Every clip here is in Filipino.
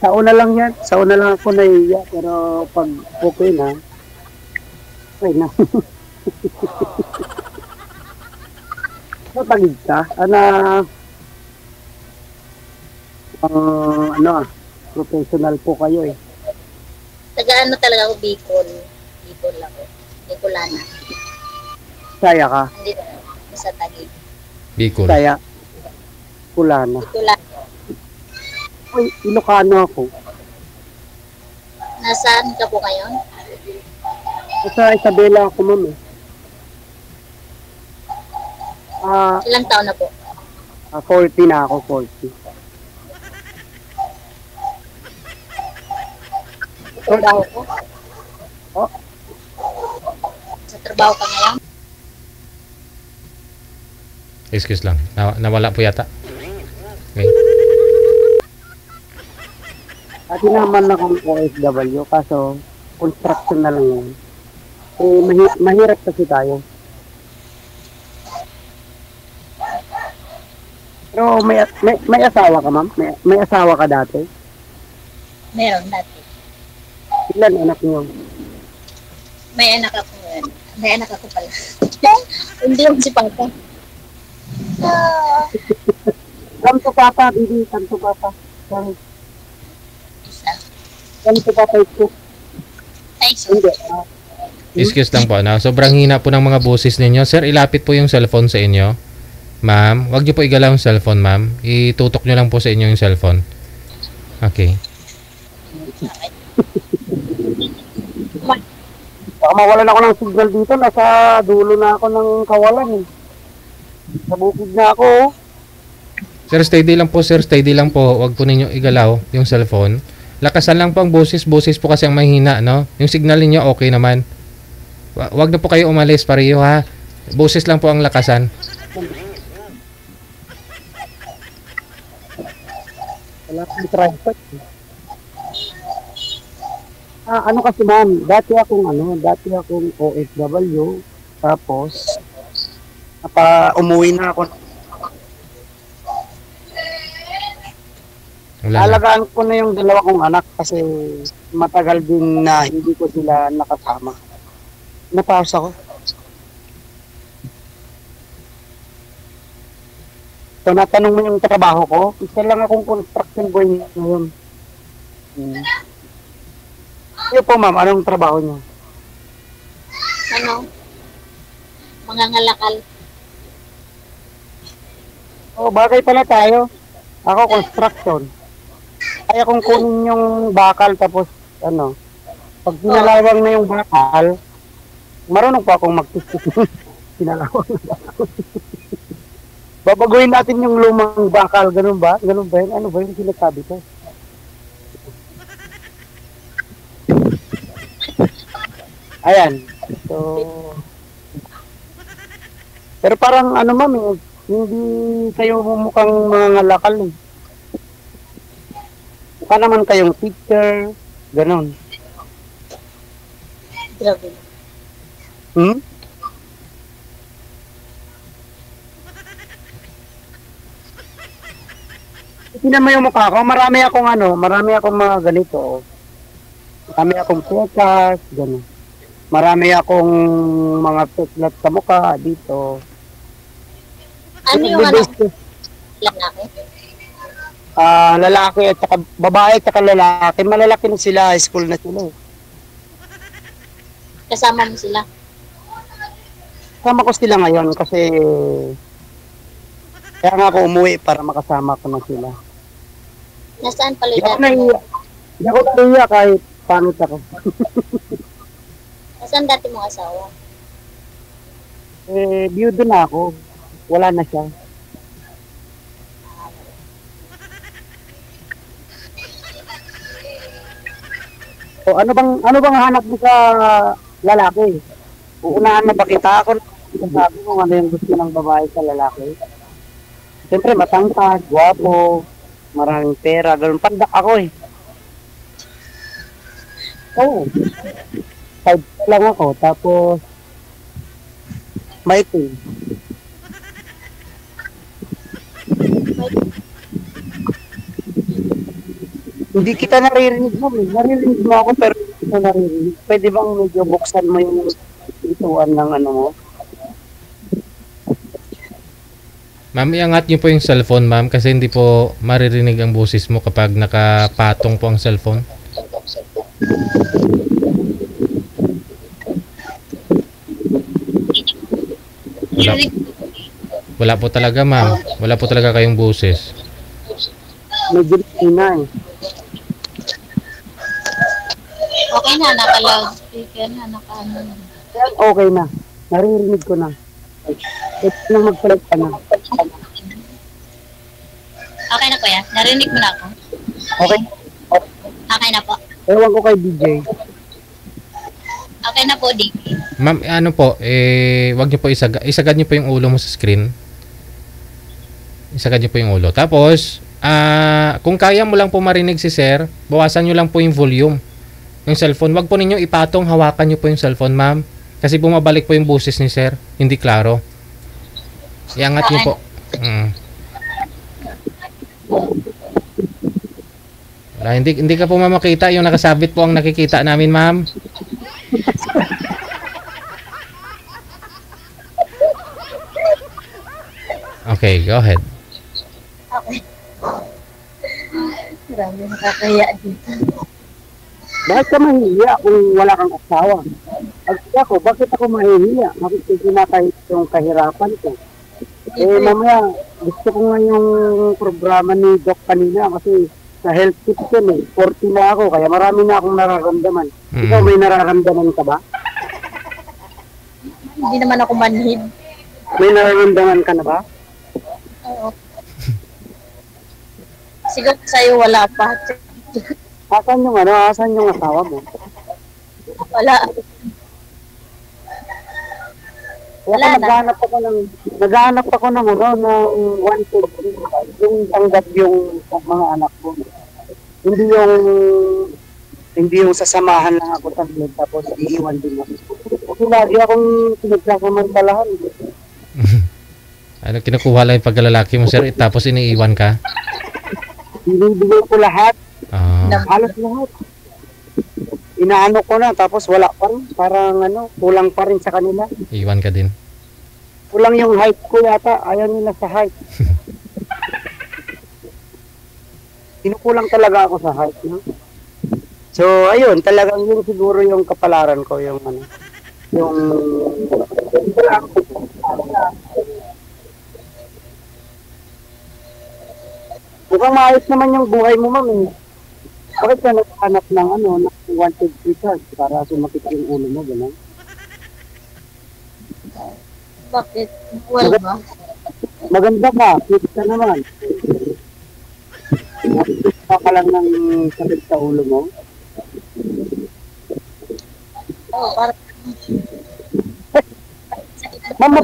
Sa una lang yan. Sa una lang ako naiiya. Pero pag okay na, okay na. Matagid ka? Ano professional po kayo eh. Taga-ano talaga ako, Bicol. Bicol ako. Bicolana. Saya ka? Hindi sa Taguig. Bicol. Saya. Kulana. Bicolana. Ay, Ilocano ako. Nasaan ka po ngayon? Sa Isabela ako, ma'am eh. Ilang taon na po? 40 na ako, 40. Trabaho ko? Oh, Sa trabaho ka ngayon? Excuse lang. Nawala po yata. Okay. dati naman akong OFW, kaso construction na lang yun. Eh, mahirap kasi tayo. Pero may asawa ka, ma'am? May asawa ka dati? Meron dati. Ilan anak niyo? May anak ako ngayon. May anak ako pala. Hindi yung si Papa. Come to Papa, baby. Come to Papa. Sorry. Isa. Come to Papa ito. Ay, so. Hindi. Excuse lang po. Sobrang hina po ng mga boses ninyo. Sir, ilapit po yung cellphone sa inyo. Ma'am, wag niyo po igalaw yung cellphone, ma'am. Itutok niyo lang po sa inyo yung cellphone. Okay. Baka mawalan ako ng signal dito. Nasa dulo na ako ng kawalan eh. Sa bukid na ako. Sir, steady lang po, sir. Steady lang po. Wag po ninyo igalaw yung cellphone. Lakasan lang po ang boses. Boses po kasi ang mahina, no? Yung signal niyo okay naman. Wag na po kayo umalis pareho, ha? Boses lang po ang lakasan. Wala akong tripod. Ano kasi ma'am, dati akong OFW, tapos umuwi na ako. Wala na. Alagaan ko na yung dalawa kong anak kasi matagal din na hindi ko sila nakasama. Napause ako. So natanong mo yung trabaho ko, isa lang akong construction boy ngayon. Iyo po ma'am, anong trabaho niyo? Ano? Mga ngalakal. Oh, bagay pala tayo. Ako construction. Kaya kung kunin yung bakal tapos pag sinalawang na yung bakal, marunong pa akong mag-tistis. Sinalawang na bakal. Babaguhin natin yung lumang bakal, ganun ba? Ganun ba yun? Ano ba yung sinasabi ko? Ayan. So, pero parang ma'am, hindi kayo mukhang mga ngalakal eh. Mukha naman kayong teacher, ganun. Grabe. Tingnan mo yung mukha ko, marami akong mga ganito. Marami akong pekas, ganun. Marami akong mga peklat sa mukha dito. Ano yung lalaki? Lalaki at saka babae at saka lalaki. Malalaki na sila, high school na sila. Kasama mo sila? Kasama ko sila ngayon kasi kaya nga ako umuwi para makasama ko na sila. Nasaan pala yung dati mo? Hindi ako naiya kahit pangit ako. Nasaan dati mong asawa? Biyudo na ako. Wala na siya. So, ano bang hanap mo sa lalaki? Uunahan na ba kita? Ako sabi mo ano yung gusto ng babae sa lalaki. Siyempre matangkad, gwapo, maraming pera, ganun. Pandak ako eh. Oo. 5 lang ako, tapos may pay. Hindi kita naririnig mo. Naririnig mo ako pero hindi kita naririnig. Pwede bang medyo buksan mo yung ituan ng ano mo? Ma'am, iangat niyo po yung cellphone, ma'am, kasi hindi po maririnig ang boses mo kapag nakapatong po ang cellphone. Wala, Narinig. wala po talaga, ma'am. Wala po talaga kayong boses. Medyo na eh. Okay na, naka-loudspeaker na, naka-ano na. Yan, okay na. Naririnig ko na. Ito na magpalit ka na. Okay na po yan. Narinig mo na ako. Okay? Okay na po. Ewan ko kay DJ. Okay na po, Dick. Ma'am, ano po, wag niyo po isagad niyo po yung ulo mo sa screen. Isagad niyo po yung ulo. Tapos, kung kaya mo lang po marinig si sir, bawasan niyo lang po yung volume ng cellphone. Wag po ninyo ipatong, hawakan niyo po yung cellphone, ma'am. Kasi bumabalik po yung boses ni sir. Hindi klaro. Iangat niyo po. Wala, hindi ka po mamakita. Yung nakasabit po ang nakikita namin, ma'am. Okay, go ahead. Okay. Marami nakakaya dito. Bakit ka mahihiya kung wala kang asawa? Ako, bakit ako mahihiya? Bakit ko sinakahit yung kahirapan ko? Mamaya, gusto ko nga yung programa ni Doc kanina kasi sa health tips yun eh. 40 na ako, kaya marami na akong nararamdaman. Ikaw, may nararamdaman ka ba? Hindi naman ako manhid. May nararamdaman ka na ba? Oo. Siguro sa'yo wala pa. Asan yung asawa mo? Wala. Wala na. Naghahanap ako ng wanted, yung tanggap yung mga anak ko. Hindi yung sasamahan lang ako sa vlog tapos iiwan din ako. Kasi lagi akong pinagsasamantalahan. Ano, kinukuha lang yung pagkalalaki mo, sir, tapos iniiwan ka? Binibigay ko lahat. Ah. Halos lahat. Inaano ko na tapos wala pa rin. Parang kulang pa rin sa kanila. Iwan ka din. Kulang yung height ko yata. Ayaw nila sa height. Kinukulang talaga ako sa height. No? So, ayun. Talagang yun siguro yung kapalaran ko. Yung mukhang maayos naman yung buhay mo, ma'am. Eh. Bakit ka naghanap ng wanted recharge para sumakit yung ulo mo, gano'n? Bakit? Wala ba? Maganda ka, fit ka naman. Nakita ka lang ng sakit sa ulo mo. Oo, parang... Ma'am,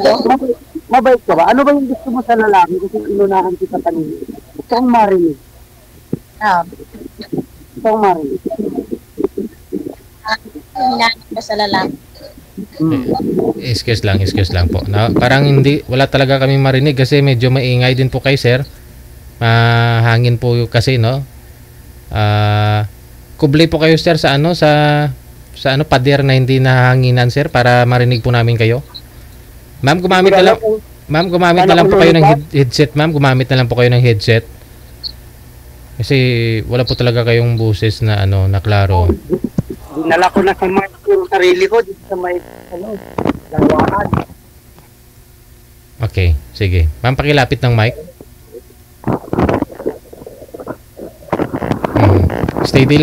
mabait ka ba? Ano ba yung gusto mo sa lalaki? Kasi inunahan kita kanina. Gusto kong marinig. Gusto kong marinig. Hinahanap ko sa lalaki. Excuse lang po. Parang wala talaga kami marinig kasi medyo maingay din po kay sir. Hangin po kasi, no? Kublay po kayo, sir, sa pader na hindi nahanginan, sir, para marinig po namin kayo. Ma'am, gumamit na lang po kayo ng headset, ma'am. Gumamit na lang po kayo ng headset. Kasi wala po talaga kayong boses na na klaro. Dinala ko na sa mic yung sarili ko dito sa may lawaan. Okay, sige. Ma'am, pakilapit ng mic. Steady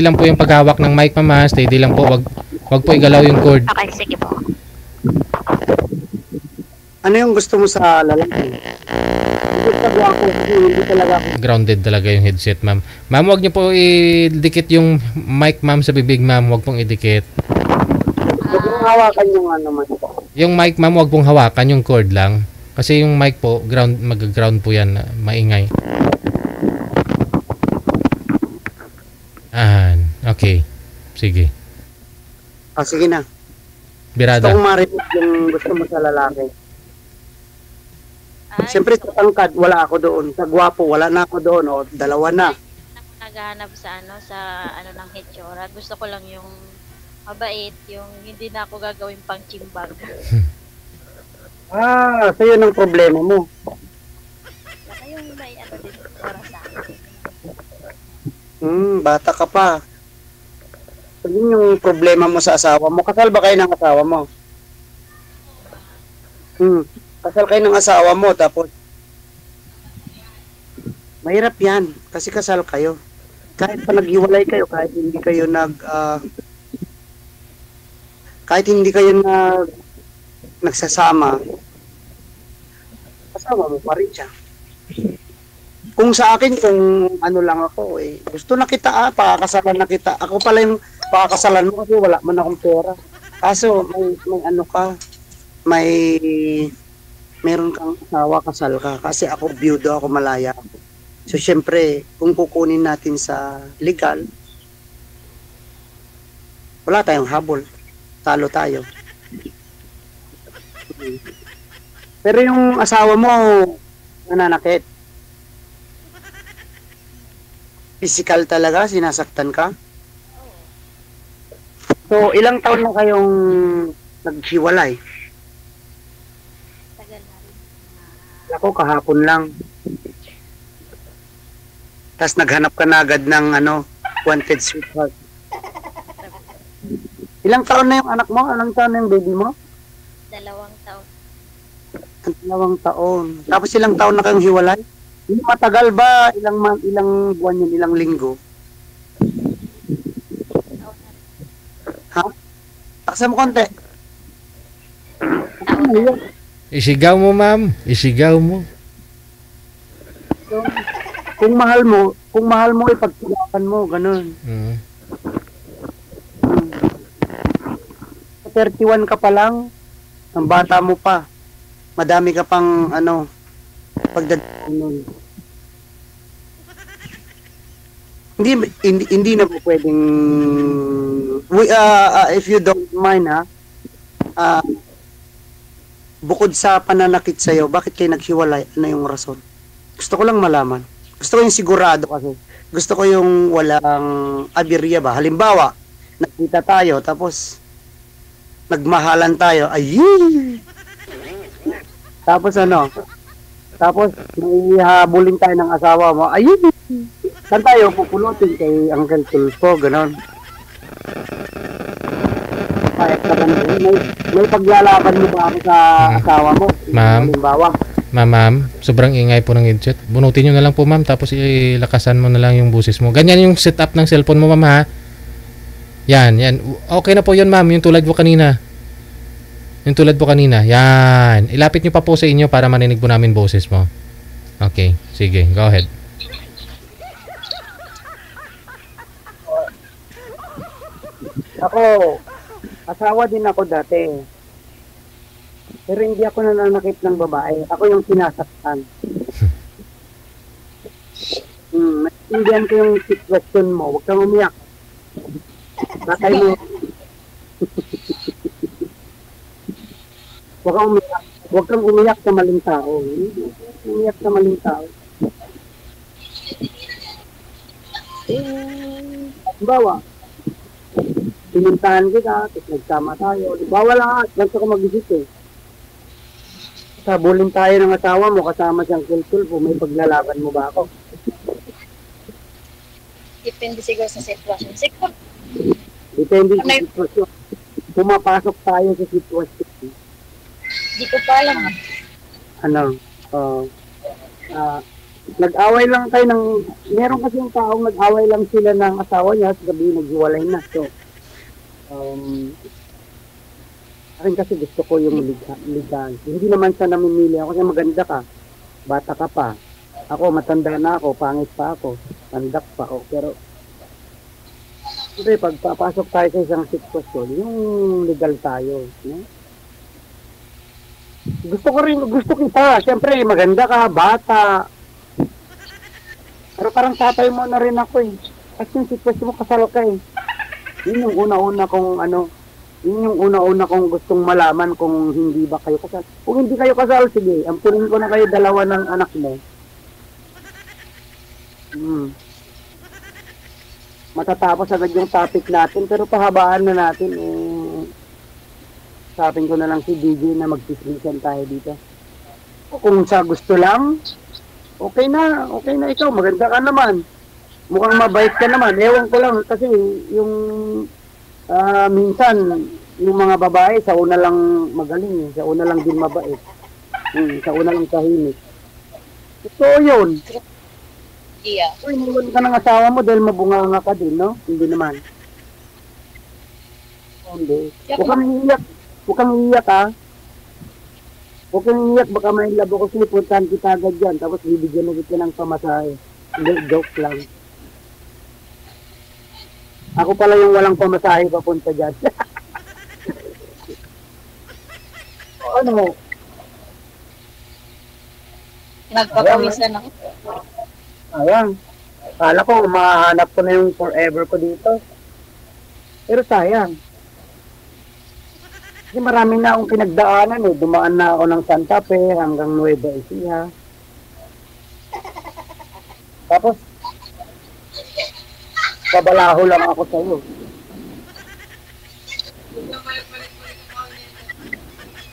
lang po yung paghawak ng mic, ma'am. Steady lang po. Wag po igalaw yung cord. Okay, sige po. Ano yung gusto mo sa lalaki? Hindi talaga ako. Grounded talaga yung headset, ma'am. Ma'am, wag niyo po idikit yung mic, ma'am, sa bibig, ma'am. Wag pong idikit. Huwag mong hawakan yung man. Yung mic, ma'am, wag pong hawakan yung cord lang. Kasi yung mic po, mag-ground po yan. Maingay. Okay. Sige. Sige na. Birada. Gusto kong marinig yung gusto mo sa lalaki. Siyempre sa tangkad, wala ako doon. Sa gwapo, wala na ako doon. O, dalawa na. naghahanap sa ng hitsura. Gusto ko lang yung mabait, yung hindi na ako gagawin pang chimbag. So yun ang problema mo. Saka yung may din para sa akin. Bata ka pa. So yun yung problema mo sa asawa mo. Kasal ba kayo ng asawa mo? Kasal kayo ng asawa mo, tapos mahirap yan, kasi kasal kayo. Kahit pa naghiwalay kayo, kahit hindi kayo nagsasama, kasama mo pa rin siya. Kung sa akin, kung ano lang ako, gusto na kita, pakakasalan na kita. Ako pala yung pakakasalan mo kasi wala man akong pera. Kaso, may ano ka, meron kang asawa, kasal ka. Kasi ako, byudo ako, malaya ako. So, syempre, kung kukunin natin sa legal, wala tayong habol. Talo tayo. Pero yung asawa mo, nananakit. Physical talaga, sinasaktan ka. So, ilang taon na kayong naghiwalay? Tagal na rin. Ako, kahapon lang. Tapos naghanap ka na agad ng wanted sweetheart. Ilang taon na yung anak mo? Ilang taon na yung baby mo? 2 taon. 2 taon. Tapos ilang taon na kayong hiwalay? Hindi matagal ba? Ilang buwan yun? Ilang linggo? Taon na rin. Ha? Taksa mo konti. Isigaw mo, ma'am. Isigaw mo. So, kung mahal mo, ipagtulakan mo, ganun. 31 ka pa lang, ang bata mo pa. Madami ka pang pagdadaanan. Hindi na po pwedeng if you don't mind bukod sa pananakit sa'yo, bakit kayo naghiwalay? Ano yung rason? Gusto ko lang malaman. Gusto ko yung sigurado kasi. Gusto ko yung walang abirya ba? Halimbawa, nakita tayo, tapos nagmahalan tayo. Ayy! Tapos Tapos may habulin tayo ng asawa mo. Ayun! Saan tayo pupulutin kay Uncle Tulfo? Ganon. May paglalaban mo ba ako sa asawa mo? Ma'am. Halimbawa. Ma'am, sobrang ingay po ng headset. Bunutin nyo na lang po, ma'am, tapos ilakasan mo na lang yung boses mo. Ganyan yung setup ng cellphone mo, ma'am, ha? Yan. Okay na po yun, ma'am, yung tulad po kanina. Yan. Ilapit nyo pa po sa inyo para maninig po namin boses mo. Okay, sige, go ahead. Ako, asawa din ako dati. Pero hindi ako nananakit ng babae. Ako yung sinasaktan. Naiintindihan ko yung sitwasyon mo. Huwag kang umiyak. Nakay mo. Huwag kang umiyak sa maling tao. Umiyak sa maling tao. Bawa. Pinuntahan kita, tapos nagsama tayo. Bawa lahat. Ganito ko mag-isip Sabulin tayo ng asawa mo, kasama siyang kultul po, may paglalaban mo ba ako? Depende siguro sa sitwasyon. Siguro, Depende sa sitwasyon. Pumapasok tayo sa sitwasyon. di ko pa alam. Nag-away lang tayo meron kasi yung taong nag-away lang sila ng asawa niya, at gabi naghiwalay na. So, akin kasi gusto ko yung ligahan. Hindi naman siya namimili ako kasi maganda ka. Bata ka pa. Ako, matanda na ako. Pangit pa ako. Tandak pa ako. Pero, pag papasok tayo sa isang sitwasyon, yung legal tayo. No? Gusto kita. Siyempre, maganda ka, bata. Pero parang tatay mo na rin ako eh. Kasi yung sitwasyon mo, kasal ka eh. Yun yung una-una kong gustong malaman kung hindi ba kayo kasal. Kung hindi kayo kasal, sige, ampunin ko na kayo 2 ng anak mo. matatapos agad yung topic natin, pero pahabaan na natin. Sabihin ko na lang si DJ na mag-listen tayo dito. Kung sa gusto lang, okay na ikaw, maganda ka naman. Mukhang mabait ka naman. Ewan ko lang kasi yung minsan yung mga babae sa una lang magaling, sa una lang din mabait. Sa una lang tahimik. So yun. Yeah. So iniwan ka ng asawa mo dahil mabunganga ka din, no? Hindi naman. Hindi. Huwag kang iiyak. Huwag kang iiyak, ha? Huwag kang iiyak, baka may labo ko sa'yo, puntahan kita agad dyan, tapos bibigyan na kita ng pamasahe. Hindi, joke lang. Ako pala yung walang pamasahe papunta dyan. Ano? Nagpapawisan ako. Ayan. Kala ko, mahanap ko na yung forever ko dito. Pero sayang. Kasi marami na akong pinagdaanan eh. Dumaan na ako ng Santa Fe hanggang Nueva Ecija. Tapos, pabalaho lang ako sa'yo.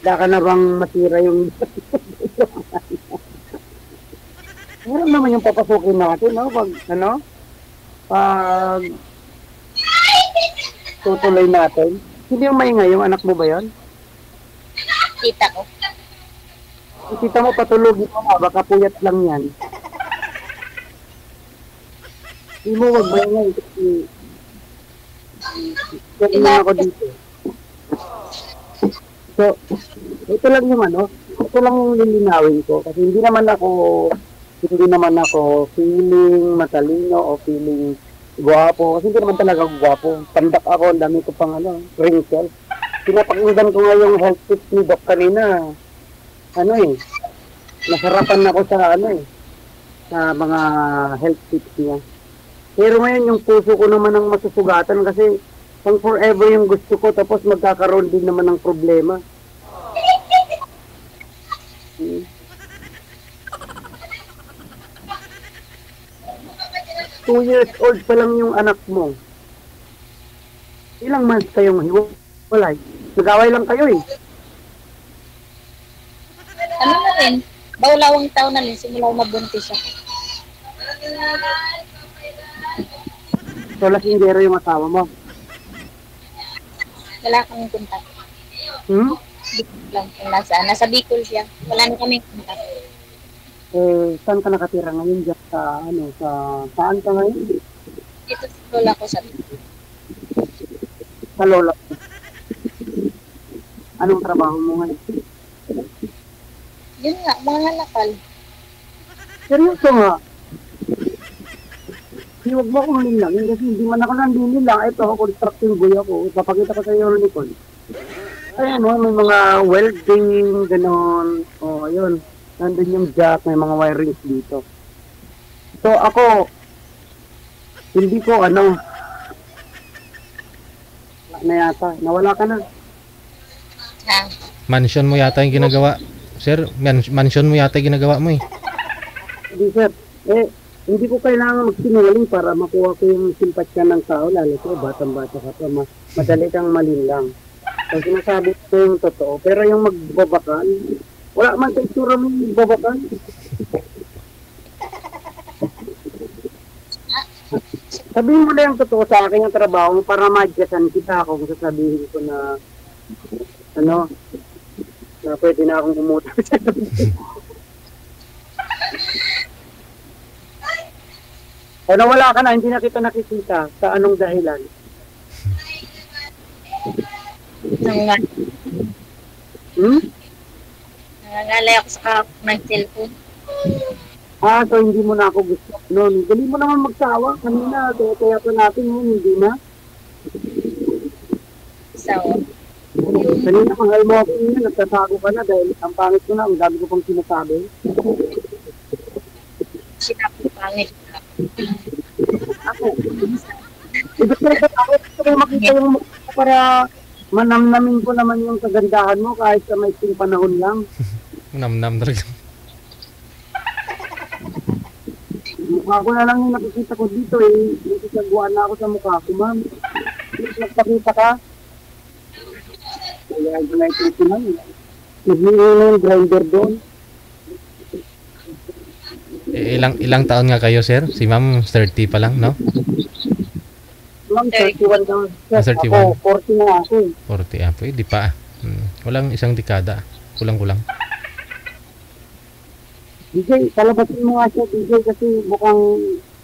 Wala ka na bang masira yung... Meron naman yung papasukin natin, no? Pag tutuloy natin. Hindi yung maingay, yung anak mo ba yan? Tita ko. Yung tita mo patulogin mo na, baka puyat lang yan. Hindi mo wag maingay kasi kaya na ako dito. So, ito lang yung ito lang yung lilinawin ko kasi hindi naman ako feeling matalino o feeling guwapo. Kasi hindi naman talaga guwapo. Pandak ako, ang dami ko pang wrinkles. Pinapakinggan ko nga yung health tips ni Doc kanina. Nasarapan ako sa sa mga health tips niya. Pero ngayon yung puso ko naman ang masusugatan kasi pang forever yung gusto ko tapos magkakaroon din naman ng problema. 2 years old pa lang yung anak mo. Ilang months kayong hiwalay? Nag-away lang kayo eh. Ano na rin? Bawlawang taon na rin, simula mabuntis siya. So, lasingero yung asawa mo. Wala kang kontak. Bicol lang kung nasa Bicol siya. Wala na kaming kontak. Saan ka nakatira ngayon? Diyan saan ka ngayon? Dito sa lola ko sa Bicol. Sa lola. Anong trabaho mo ngayon? Yun nga, mga nakal. Seryoso nga. Huwag mo akong nilangin kasi hindi man ako nandun lang. Ito ako, construction boy ako. Papakita ko sa iyo, Nicole. Ayan may mga welding, gano'n. Ayun. Nandun yung jack, may mga wirings dito. So, ako, hindi ko, na yata, nawala ka na. Ha? Mansion mo yata yung ginagawa. Sir, mansion mo yata yung ginagawa mo eh. Hindi, sir. Hindi ko kailangan magsinungaling para makuha ko yung simpatsya ng tao, lalo ko, batang-bata ka pa, madali kang malinlang. So, sinasabi ko yung totoo. Pero yung magbabakal, wala man sa itsura mo yung magbabakal. Sabihin mo na yung totoo sa akin yung trabaho para madyasan kita kung sasabihin ko na na pwede na akong umutang sa wala ka na, hindi na kita nakikita. Sa anong dahilan? Nangangalay ako sa kahapon ng cellphone. So hindi mo na ako gusto. Dali mo naman magsawa. Kanina, kaya pa natin hindi na. So, Kanina, mahal mo ako yun, nagtatago ka na dahil ang pangit ko na, ang dami ko pang sinasabi. sinapangit ka. Ako. Ibig sabihin, ako gusto ko makita yung mukha para manamnamin ko naman yung kagandahan mo kahit sa may panahon lang. Namnam talaga. mukha ko na lang yung nakikita ko dito eh. Nagsisagwan na ako sa mukha ko, ma'am. Please, magpakita ka. Kaya ito na ito ma'am. Nagmingin yung grinder doon. Ilang taon nga kayo, sir? Si ma'am, 30 pa lang, no? Ma'am, 31 na. Ah, 31. Ako, 40 na ako eh. 40, pwede pa. Walang isang dekada. Kulang-kulang. DJ, palabasin mo nga siya, DJ, kasi mukhang,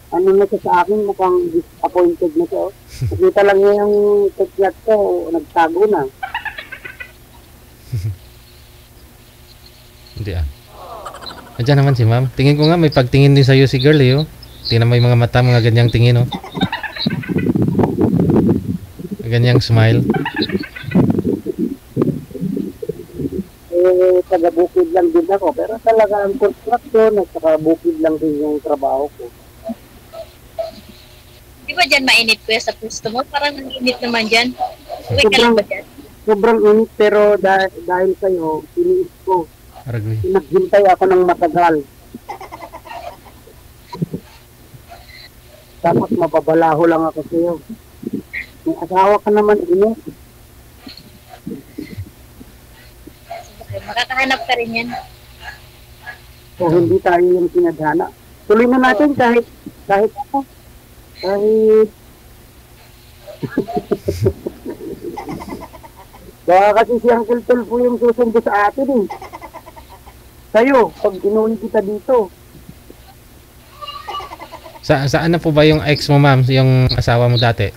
ano na siya sa akin, mukhang disappointed na siya. Oh. Nakita lang niya yung teklat ko, nagtago na. Hindi Andiyan naman si ma'am. Tingin ko nga may pagtingin din sa'yo si girl eh. Oh. Tingnan mo yung mga mata, mga ganyang tingin. Oh. Ganyang smile. Taga-bukid lang din ako. Pero talaga ang construction at saka bukid lang din yung trabaho ko. Di ba dyan mainit kuya sa pusto mo? Parang nanginit naman dyan. Uwi ka lang ba dyan? Sobrang init pero dahil kayo, tiniis ko. Aragoy. Naghintay ako ng matagal. Tapos mapabalaho lang ako sa'yo. May asawa ka naman, init. Makakahanap ka rin yan. So, hindi tayo yung pinadhana. Tuloy na natin kahit ako. Kahit... Baka kasi si Uncle Tulfo yung susundo sa atin eh. Sa'yo, pag inuwi kita dito. Saan na po ba yung ex mo, ma'am? Yung asawa mo dati?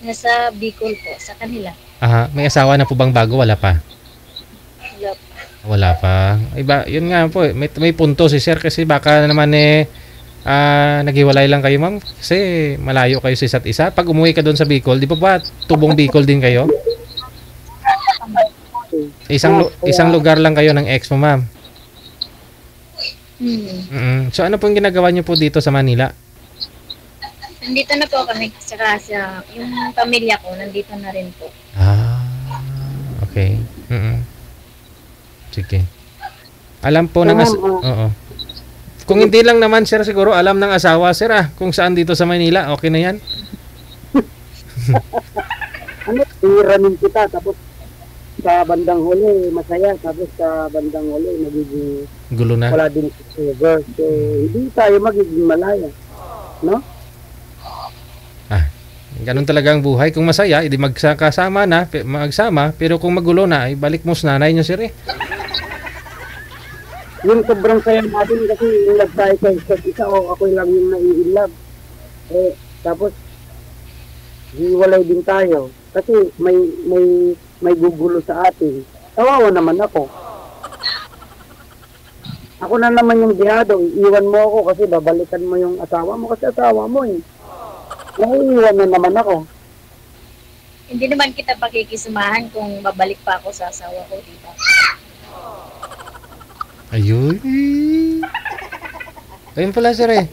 Nasa Bicol po, sa kanila. Aha. May asawa na po bang bago? Wala pa? Wala po. Wala pa. Iba, yun nga po. May punto si sir kasi baka naman naghiwalay lang kayo, ma'am. Kasi malayo kayo sa isa't isa. Pag umuwi ka doon sa Bicol, di ba tubong Bicol din kayo? Isang lugar lang kayo ng ex mo, ma'am. So ano pong ginagawa niyo po dito sa Manila? Nandito na po kami. Saka yung pamilya ko, nandito na rin po. Okay. Sige. Alam po ng oo. Kung hindi lang naman sir, siguro alam ng asawa sir kung saan dito sa Manila, okay na yan. Ano, iranin kita tapos sa bandang huli masaya tapos sa bandang huli nagiging gulo na. Wala din server. So hindi tayo magiging malaya. No? Ganun talaga ang buhay. Kung masaya, edi magsama, pero kung magulo na, balik mo sa nanay nyo sir eh. Yung sobrang saya natin kasi in love tayo sa isa't isa o ako lang yung nai-inlove. Tapos hiwalay din tayo kasi may gugulo sa atin. Kawawa naman ako. Ako na naman yung dihado, iiwan mo ako kasi babalikan mo yung asawa mo kasi asawa mo eh. Naiiwan na naman ako. Hindi naman kita pakikisamahan kung babalik pa ako sa asawa ko, di ba? Ayun. Ayun pala sir eh.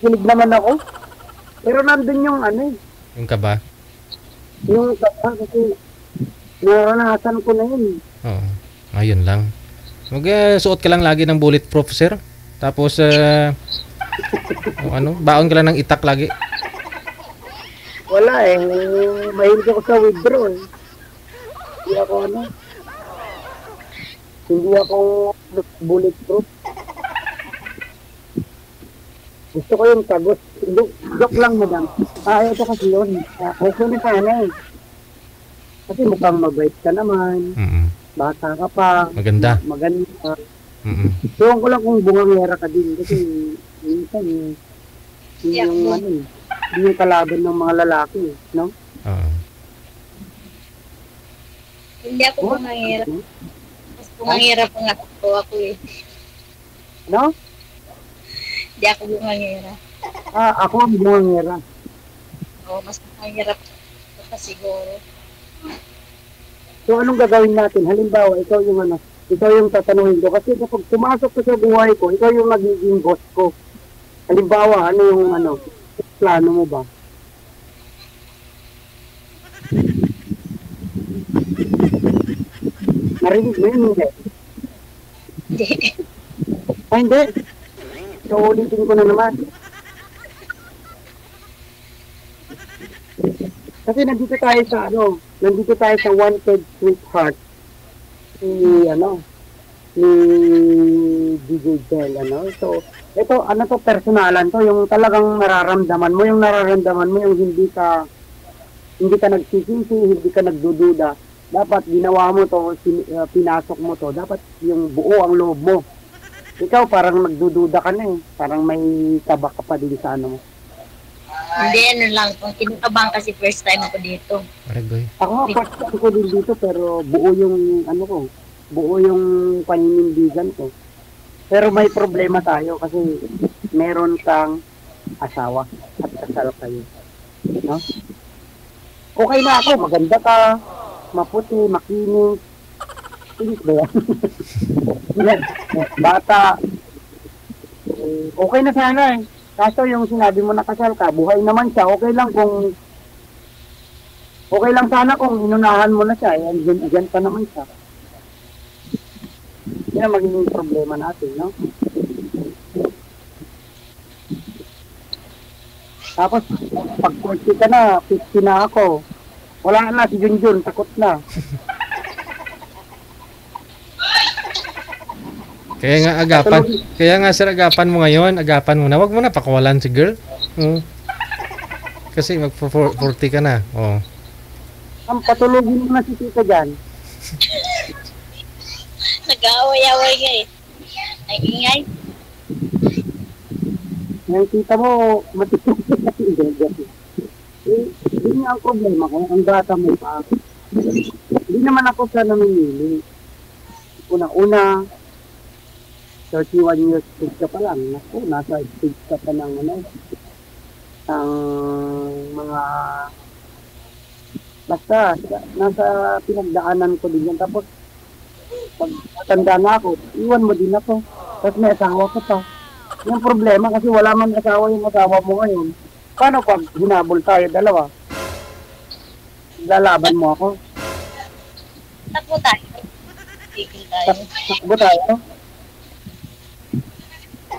Kilig naman ako. Pero nandun yung Yung kaba? yung kasi naranasan ko na yun. Oo. Ayun lang. Suot ka lang lagi ng bulletproof sir. Tapos baon ka lang ng itak lagi. Wala eh. Mahilig ako sa withdraw eh. Hindi ako bulletproof. Gusto ko yung tagos. Joke lang madam. Ito kasi yun. Gusto na sana eh. Kasi mukhang mabait ka naman. Bata ka pa. Maganda. Maganda. Tuwang ko lang kung bungangera ka din. Kasi minsan yung kalaban ng mga lalaki. No? Hindi ako bungangera. Mas bungangera pa nga ako eh. No? Hindi ako bungangera. Ako ang bungangera. Oo, mas bungangera pa siguro. So anong gagawin natin? Halimbawa, ikaw yung tatanungin ko. Kasi kapag pumasok ko sa buhay ko, ikaw yung magiging boss ko. Halimbawa, plano mo ba? Narinig mo yun, hindi? Hindi. Ay, hindi. So, ulitin ko na naman. Kasi nandito tayo sa nandito tayo sa Wanted Sweetheart. Ni DJ Bell, So, ito, personalan to, yung talagang nararamdaman mo, yung hindi ka nagsisisi, hindi ka nagdududa. Dapat ginawa mo to, pinasok mo to, dapat yung buo ang loob mo. Ikaw parang nagdududa ka na parang may kaba ka pa din sa mo. Hindi, lang, kung kinakabahan kasi first time ako dito. Aray, Ako, first time ko din dito, pero buo yung, buo yung paninindigan ko. Pero may problema tayo kasi meron kang asawa at kasal kayo. No? Okay na ako, maganda ka, maputi, makinis. Pinis ba yan? Bata. Okay na sana Kaso yung sinabi mo nakasal ka, buhay naman siya. Okay lang sana kung inunahan mo na siya. Diyan pa naman siya. Yan ang magiging problema natin, no? Tapos, pag 40 ka na, 50 na ako. Wala na si Junjun, takot na. Kaya nga sir, agapan mo ngayon. Agapan mo na. Wag mo na pakawalan si girl. Kasi mag-40 ka na. Ang patulogin mo na si tita dyan. Nag-aaway-away nga eh. Ay, ingay. Yung tita mo, matutulog na si Hindi nga ang problema ko. Ang bata mo pa. Hindi naman ako sa namimili. Una-una, 31 years old ka pa lang. Naku, nasa stage ka pa ng ang mga basta, nasa pinagdaanan ko din yan. Tapos, pag matanda na ako, iwan mo din ako. Tapos may asawa ka pa. Yung problema, kasi wala man asawa yung asawa mo ngayon. Paano pag hinabol tayo dalawa? Lalaban mo ako? Takbo tayo. Tigil tayo. Takbo tayo?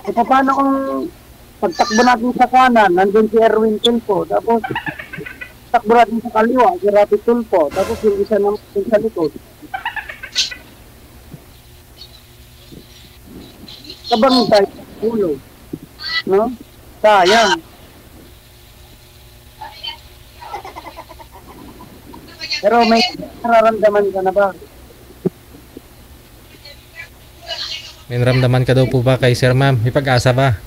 E paano kung pagtakbo natin sa kanan, nandun si Erwin Tulfo, tapos takbo natin sa kaliwa, si Rapi Tulfo, tapos yung isa naman sa likod. Kabang tayo sa ulo. No? Sayang. Pero may nararamdaman ka na ba? May naramdaman ka daw po ba kay Sir Ma'am? May pag-asa ba?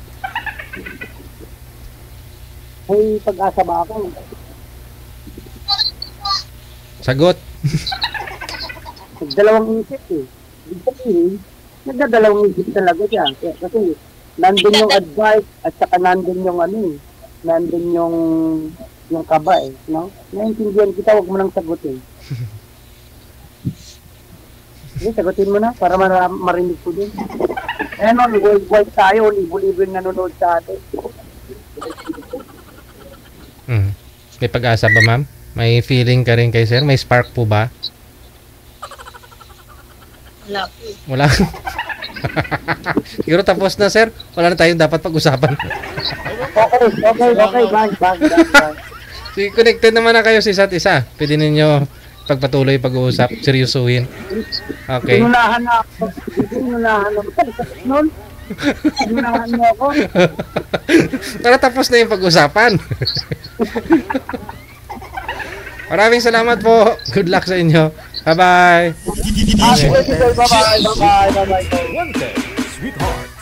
May pag-asa ba ako? Sagot. Nagdalawang isip Ibig sabihin, nagdadalawang isip talaga siya. Kasi nandun yung advice at saka nandun yung nandun yung kaba no? Naintindihan kita, wag mo nang sagutin. Sige, sagutin mo na para marinig ko din. Worldwide tayo, libo-libo yung nanonood sa atin. May pag-asa ba, ma'am? May feeling ka rin kay sir? May spark po ba? Wala po. Wala. Siguro tapos na, sir. Wala na tayong dapat pag-usapan. Okay. Bye. Sige, connected naman na kayo sa isa't isa. Pwede ninyo pagpatuloy pag-uusap, seryosuhin. Okay. Inunahan na ako. Inunahan mo ako. Para tapos na yung pag-usapan. Maraming salamat po. Good luck sa inyo. Bye-bye. Bye-bye. Wanted, sweetheart.